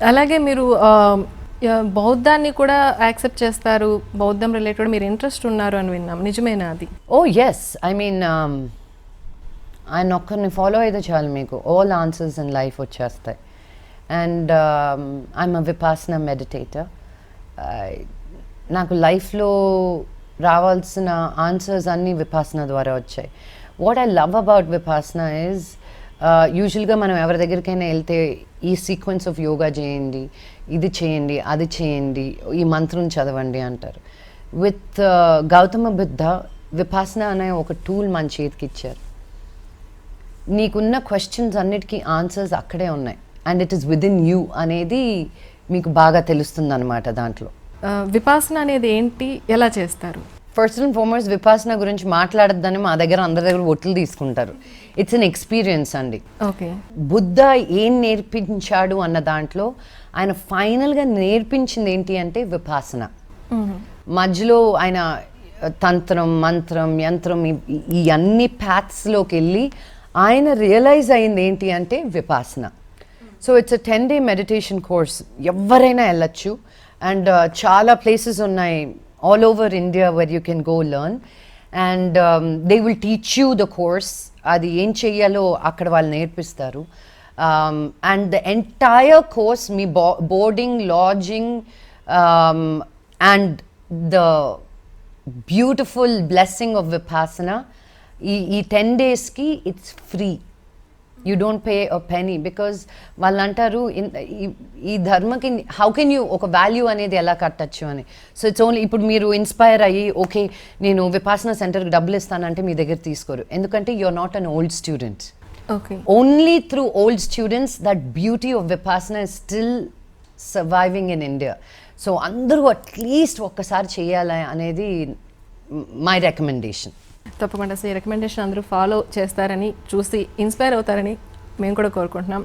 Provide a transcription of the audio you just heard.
అలాగే మీరు బౌద్ధాన్ని కూడా యాక్సెప్ట్ చేస్తారు, బౌద్ధం రిలేటెడ్ మీరు ఇంట్రెస్ట్ ఉన్నారు అని విన్నాం, నిజమేనా అది? ఓ ఎస్, ఐ మీన్ ఆయన ఒక్కరిని ఫాలో అయితే చాలు మీకు ఆల్ ఆన్సర్స్ ఇన్ లైఫ్ వచ్చేస్తాయి. And I'm a Vipassana meditator. నాకు లైఫ్లో రావాల్సిన ఆన్సర్స్ అన్నీ విపాసన ద్వారా వచ్చాయి. What I love about Vipassana is యూజువల్గా మనం ఎవరి దగ్గరికైనా వెళ్తే ఈ సీక్వెన్స్ ఆఫ్ యోగా చేయండి, ఇది చేయండి, అది చేయండి, ఈ మంత్రం చదవండి అంటారు. విత్ గౌతమ బుద్ధ విపాసన అనే ఒక టూల్ మన చేతికి ఇచ్చారు. నీకున్న క్వశ్చన్స్ అన్నిటికీ ఆన్సర్స్ అక్కడే ఉన్నాయి and it is within you అనేది మీకు బాగా తెలుస్తుంది అనమాట. దాంట్లో విపాసన అనేది ఏంటి, ఎలా చేస్తారు? ఫస్ట్ అండ్ ఫార్మోస్ట్ విపాసన గురించి మాట్లాడద్దని మా దగ్గర అందరి దగ్గర ఒట్లు తీసుకుంటారు. ఇట్స్ అన్ ఎక్స్పీరియన్స్ అండి. ఓకే, బుద్ధ ఏం నేర్పించాడు అన్న దాంట్లో ఆయన ఫైనల్గా నేర్పించింది ఏంటి అంటే విపాసన. మధ్యలో ఆయన తంత్రం, మంత్రం, యంత్రం ఈ అన్ని ప్యాథ్స్లోకి వెళ్ళి ఆయన రియలైజ్ అయింది ఏంటి అంటే Vipassana. So it's a 10-day meditation course, ఎవరైనా వెళ్ళచ్చు. అండ్ చాలా ప్లేసెస్ ఉన్నాయి all over India where you can go learn and they will teach you the course. అది ఏం చెయ్యాలో అక్కడ వాళ్ళు నేర్పిస్తారు. అండ్ ద ఎంటైర్ కోర్స్ మీ boarding, lodging and the beautiful blessing of Vipassana ఈ 10 daysకి it's free. You don't pay a penny. Because వాళ్ళు అంటారు ఈ ధర్మకి హౌ కెన్ యూ ఒక వాల్యూ అనేది ఎలా కట్టచ్చు అని. సో ఇట్స్ ఓన్లీ ఇప్పుడు మీరు ఇన్స్పైర్ అయ్యి ఓకే నేను విపాసన సెంటర్కి డబ్బులు ఇస్తానంటే మీ దగ్గర తీసుకోరు, ఎందుకంటే you are not an old student. Okay, only through old students that beauty of Vipassana is still surviving in India. So అందరూ అట్లీస్ట్ ఒక్కసారి చేయాలి అనేది మై రికమెండేషన్. తప్పకుండా సార్, ఈ రికమెండేషన్ అందరూ ఫాలో చేస్తారని, చూసి ఇన్స్పైర్ అవుతారని మేము కూడా కోరుకుంటున్నాం.